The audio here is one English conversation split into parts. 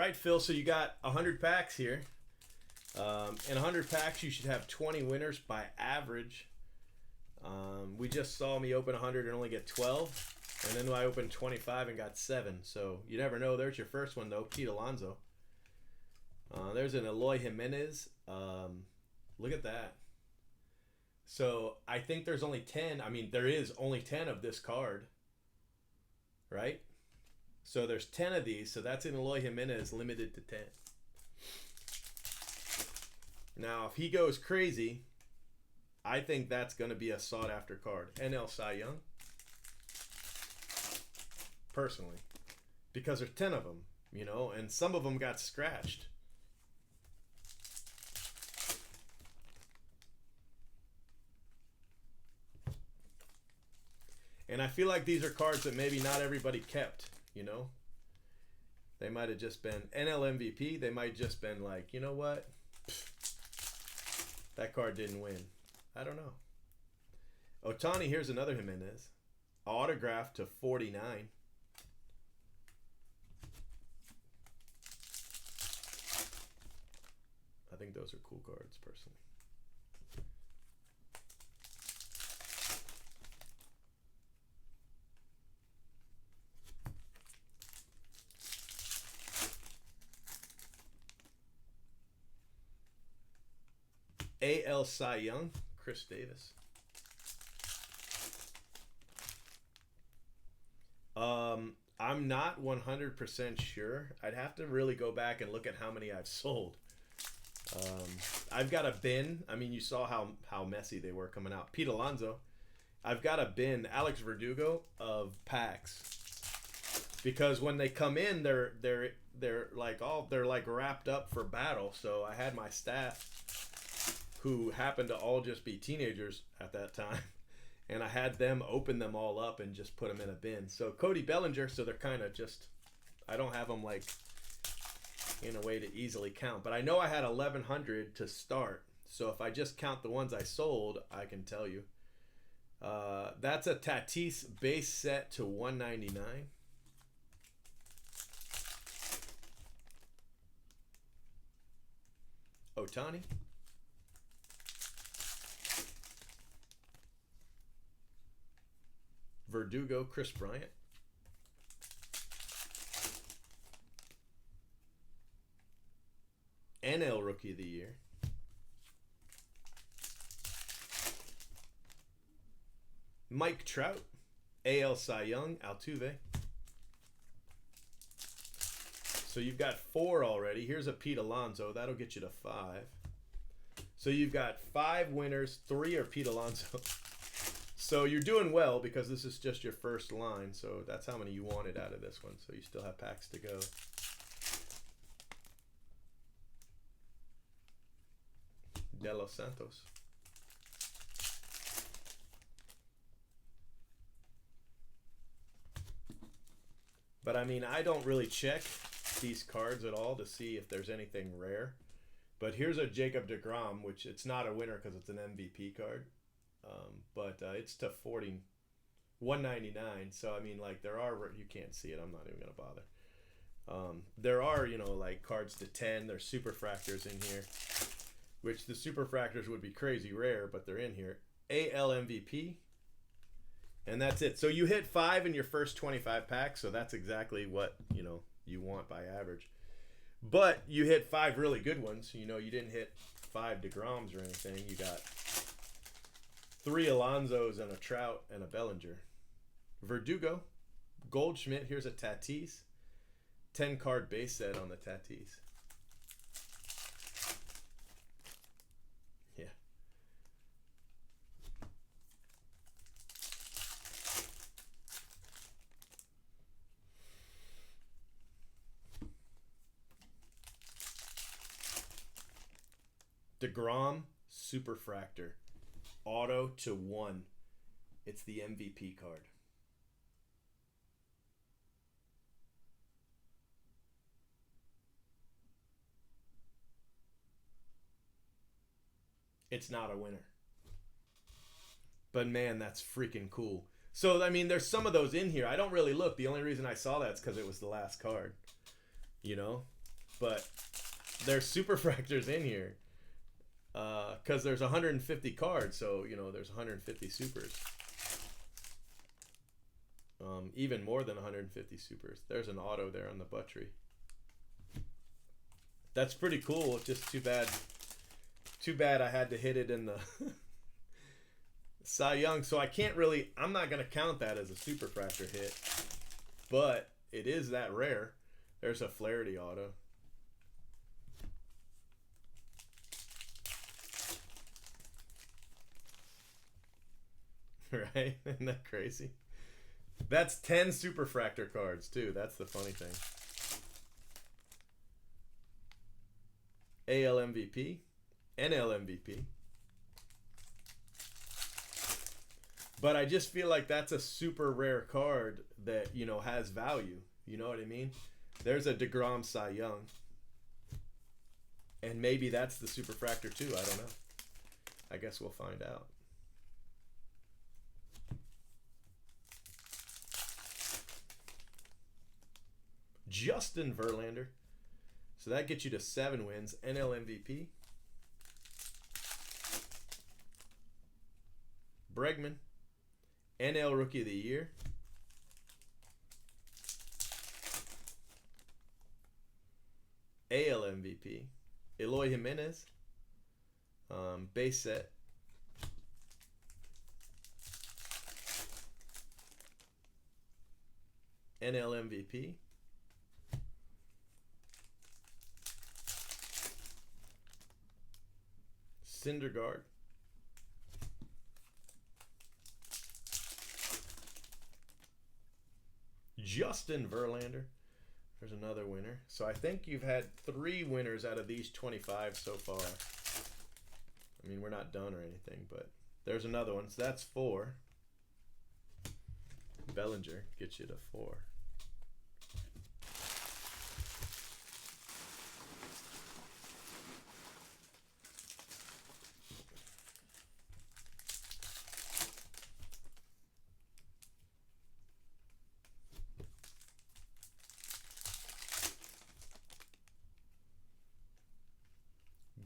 right, Phil. So you got 100 packs here. In 100 packs, you should have 20 winners by average. We just saw me open 100 and only get 12. And then I opened 25 and got 7. So you never know. There's your first one, though. Pete Alonso. There's an Eloy Jimenez. Look at that. So I think there's only 10. I mean, there is only 10 of this card. Right? So there's 10 of these. So that's an Eloy Jimenez limited to 10. Now, if he goes crazy, I think that's going to be a sought-after card. NL Cy Young. Personally. Because there's 10 of them, you know, and some of them got scratched. And I feel like these are cards that maybe not everybody kept, you know. They might have just been NL MVP. They might just been like, you know what? That card didn't win. I don't know. Ohtani, here's another Jimenez. Autograph to 49. I think those are cool cards, personally. AL Cy Young, Chris Davis. I'm not 100% sure. I'd have to really go back and look at how many I've sold. I've got a bin. I mean, you saw how messy they were coming out. Pete Alonso. I've got a bin, Alex Verdugo, of packs. Because when they come in, they're like wrapped up for battle. So I had my staff, who happened to all just be teenagers at that time, and I had them open them all up and just put them in a bin. So Cody Bellinger, so they're kind of just, I don't have them like in a way to easily count, but I know I had 1,100 to start. So if I just count the ones I sold, I can tell you. That's a Tatis base set to 199. Ohtani. Verdugo, Chris Bryant. NL Rookie of the Year. Mike Trout. AL Cy Young, Altuve. So you've got 4 already. Here's a Pete Alonso. That'll get you to 5. So you've got 5 winners. 3 are Pete Alonso. So you're doing well because this is just your first line. So that's how many you wanted out of this one. So you still have packs to go. De Los Santos. But I mean, I don't really check these cards at all to see if there's anything rare. But here's a Jacob deGrom, which it's not a winner because it's an MVP card. But it's to 199. So I mean, like, there are, you can't see it, I'm not even gonna bother. There are, you know, like cards to 10. There's superfractors in here, which the superfractors would be crazy rare, but they're in here. AL MVP, and that's it. So you hit 5 in your first 25 packs, so that's exactly what, you know, you want by average. But you hit 5 really good ones. You know, you didn't hit 5 deGroms or anything. You got 3 Alonsos and a Trout and a Bellinger. Verdugo, Goldschmidt. Here's a Tatis. 10 card base set on the Tatis. Yeah. deGrom, Superfractor. Auto to 1. It's the MVP card. It's not a winner. But man, that's freaking cool. So, I mean, there's some of those in here. I don't really look. The only reason I saw that is because it was the last card. You know? but there's superfractors in here because there's 150 cards, so you know there's 150 supers. Even more than 150 supers. There's an auto there on the Buttrey. That's pretty cool. Just too bad. Too bad I had to hit it in the Cy Young. So I can't really. I'm not gonna count that as a superfractor hit, but it is that rare. There's a Flaherty auto. Right? Isn't that crazy? That's 10 superfractor cards too. That's the funny thing. AL MVP, NL MVP. But I just feel like that's a super rare card that, you know, has value. You know what I mean? There's a DeGrom Cy Young. And maybe that's the superfractor too. I don't know. I guess we'll find out. Justin Verlander. So that gets you to 7 wins. NL MVP. Bregman. NL Rookie of the Year. AL MVP. Eloy Jimenez. Base set. NL MVP. Syndergaard. Justin Verlander. There's another winner. So I think you've had 3 winners out of these 25 so far. I mean, we're not done or anything, but there's another one. So that's 4. Bellinger gets you to 4.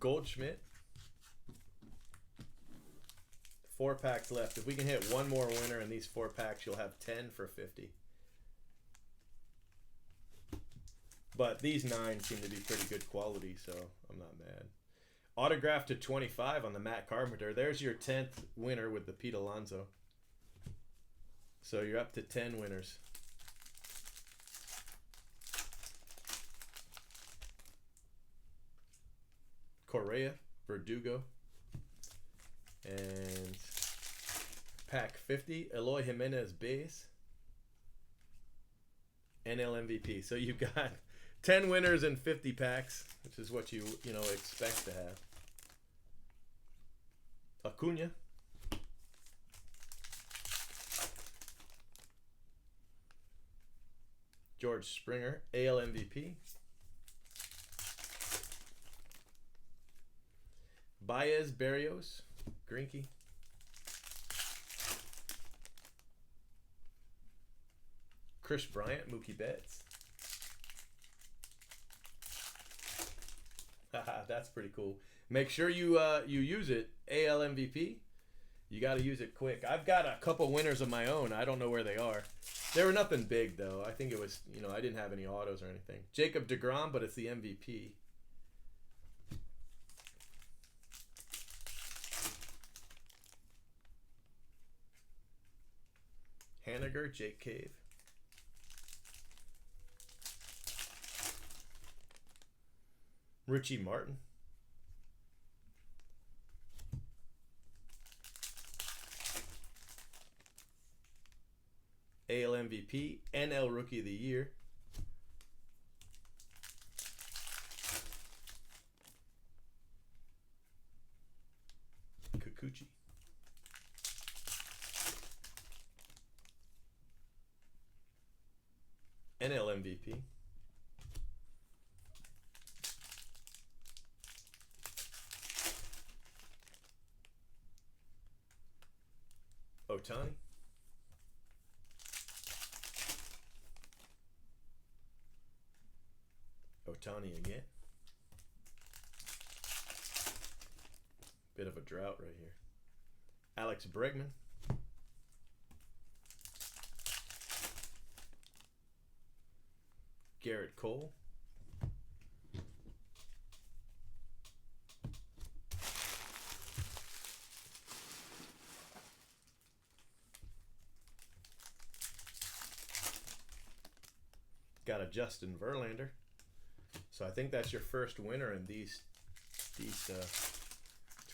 Goldschmidt. 4 packs left. If we can hit one more winner in these 4 packs, you'll have 10 for 50. But these 9 seem to be pretty good quality, so I'm not mad. Autograph to 25 on the Matt Carpenter. There's your 10th winner with the Pete Alonso. So you're up to 10 winners. Correa, Verdugo, and pack 50, Eloy Jimenez base, NL MVP. So you've got 10 winners and 50 packs, which is what you expect to have. Acuna, George Springer, AL MVP. Baez, Berrios, Greinke. Chris Bryant, Mookie Betts. That's pretty cool. Make sure you use it. AL MVP. You got to use it quick. I've got a couple winners of my own. I don't know where they are. They were nothing big though. I think it was, I didn't have any autos or anything. Jacob deGrom, but it's the MVP. Haniger, Jake Cave. Richie Martin. AL MVP, NL Rookie of the Year. Kikuchi. NL MVP. Ohtani. Otani again. Bit of a drought right here. Alex Bregman. Garrett Cole. Got a Justin Verlander. So I think that's your first winner in these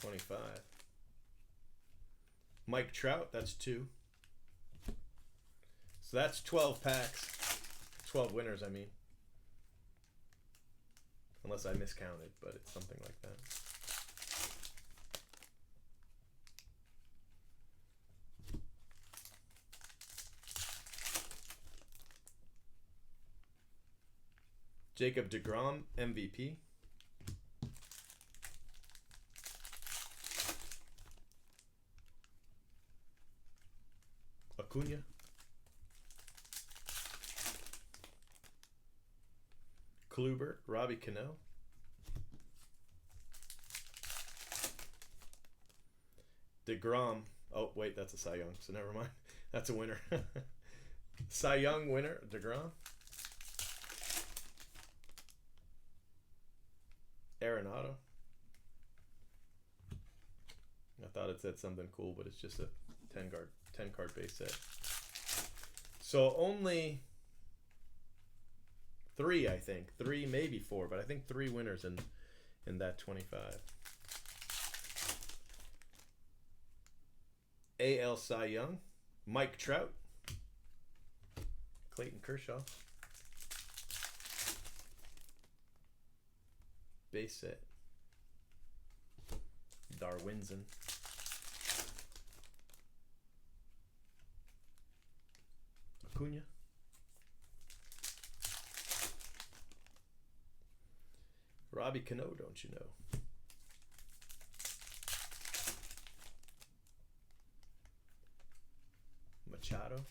25. Mike Trout, that's 2. So that's 12 packs. 12 winners, I mean. Unless I miscounted, but it's something like that. Jacob deGrom, MVP. Acuna. Kluber, Robbie Cano. DeGrom. Oh, wait, that's a Cy Young, so never mind. That's a winner. Cy Young winner, DeGrom. Arenado. I thought it said something cool, but it's just a 10 card base set. So only 3, I think. 3, maybe 4, but I think 3 winners in that 25. AL Cy Young. Mike Trout. Clayton Kershaw. Base set. Darwinson. Acuna. Robbie Cano, don't you know? Machado.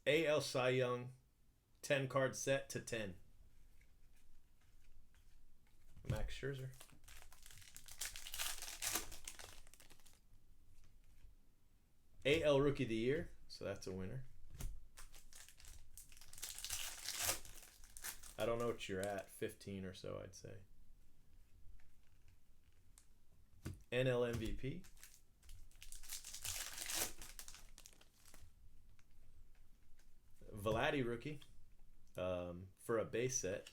AL Cy Young 10 card set to 10. Max Scherzer. AL Rookie of the Year, so that's a winner. I don't know what you're at, 15 or so, I'd say. NL MVP. Vladdy rookie for a base set.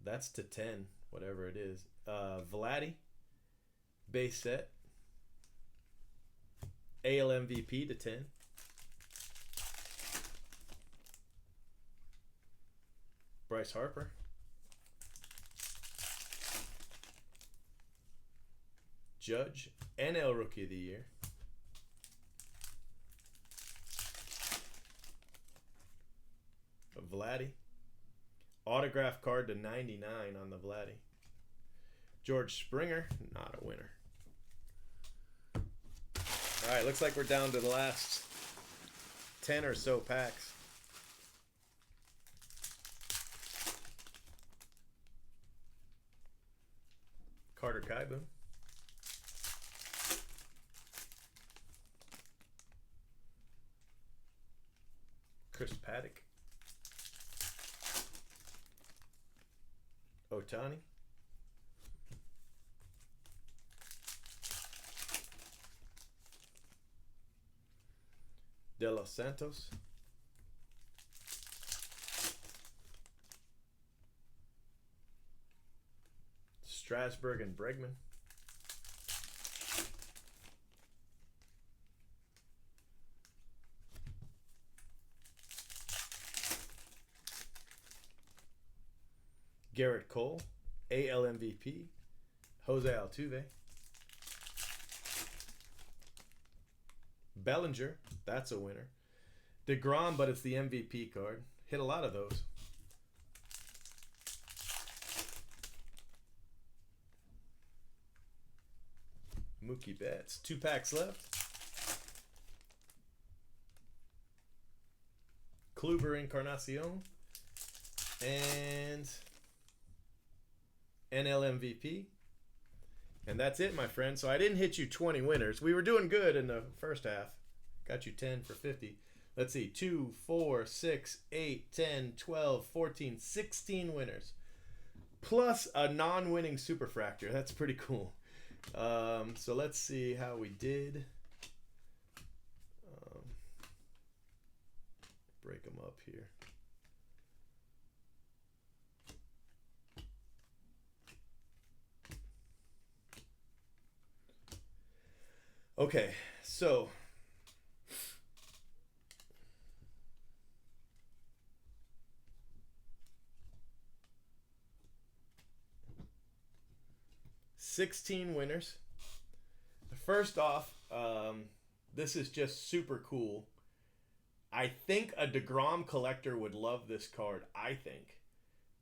That's to 10, whatever it is. Vladdy, base set. AL MVP to 10. Bryce Harper. Judge, NL Rookie of the Year. Vladdy. Autograph card to 99 on the Vladdy. George Springer, not a winner. All right, looks like we're down to the last 10 or so packs. Carter Kieboom. Chris Paddock. Otani. De Los Santos. Strasburg and Bregman. Garrett Cole, AL MVP. Jose Altuve. Bellinger, that's a winner. DeGrom, but it's the MVP card. Hit a lot of those. Mookie Betts. 2 packs left. Kluber Encarnacion. And NL MVP. And that's it, my friend. So I didn't hit you 20 winners. We were doing good in the first half. Got you 10 for 50. Let's see. 2, 4, 6, 8, 10, 12, 14, 16 winners. Plus a non-winning Superfractor. That's pretty cool. So let's see how we did. Break them up here. Okay, so $16 winners. First off, this is just super cool. I think a DeGrom collector would love this card, I think.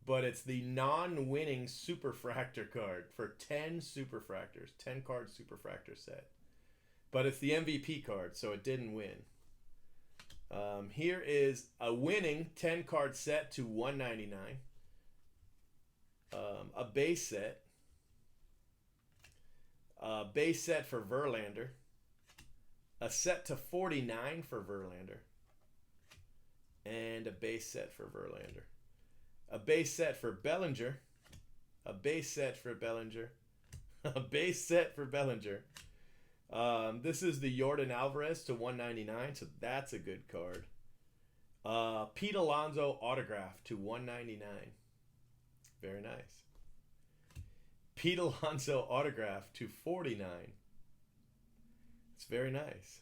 But it's the non-winning Superfractor card for 10 Superfractors, 10 card Superfractor set. But it's the MVP card, so it didn't win. Here is a winning 10 card set to 199. A base set. A base set for Verlander. A set to 49 for Verlander. And a base set for Verlander. A base set for Bellinger. A base set for Bellinger. A base set for Bellinger. This is the Yordan Alvarez to 199, so that's a good card. Pete Alonso autograph to 199. Very nice. Pete Alonso autograph to 49. It's very nice.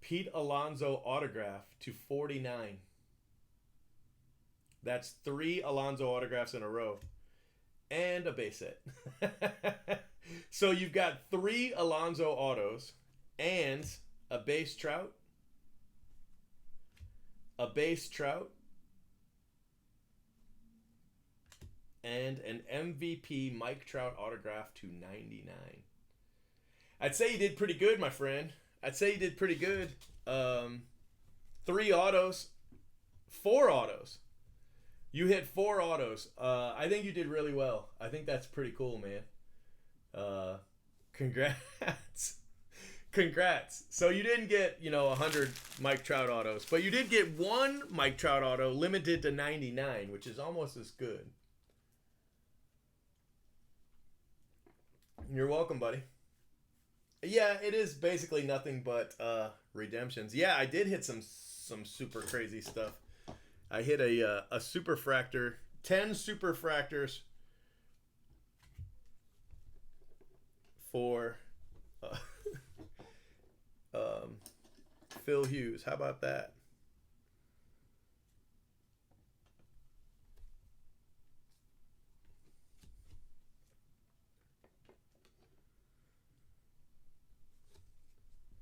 Pete Alonso autograph to 49. That's 3 Alonso autographs in a row. And a base set. So you've got 3 Alonso autos and a base Trout. A base Trout. And an MVP Mike Trout autograph to 99. I'd say you did pretty good, my friend. I'd say you did pretty good. 3 autos. 4 autos. You hit 4 autos. I think you did really well. I think that's pretty cool, man. Congrats. Congrats. So you didn't get, 100 Mike Trout autos, but you did get 1 Mike Trout auto limited to 99, which is almost as good. You're welcome, buddy. Yeah, it is basically nothing but redemptions. Yeah, I did hit some super crazy stuff. I hit a Superfractor, 10 Superfractors for Phil Hughes. How about that?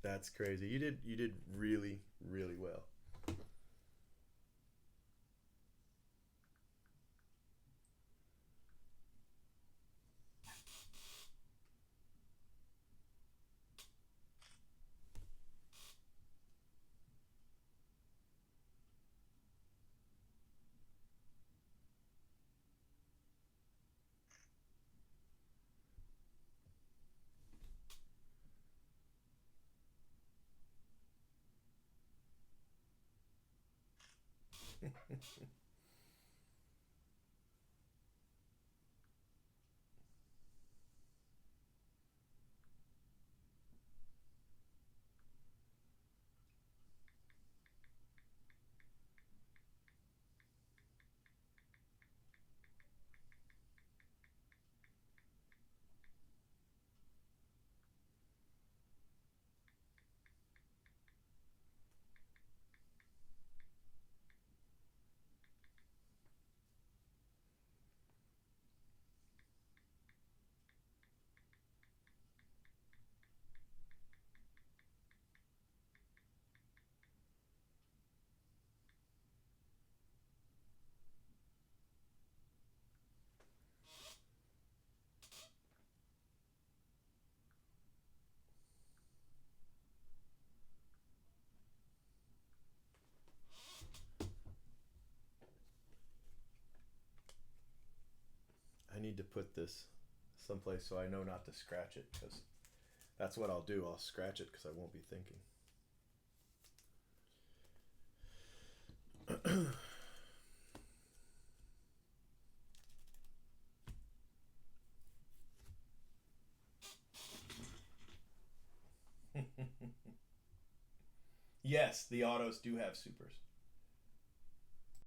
That's crazy. You did really, really well. to put this someplace so I know not to scratch it, because that's what I'll do. I'll scratch it because I won't be thinking. Yes, the autos do have supers.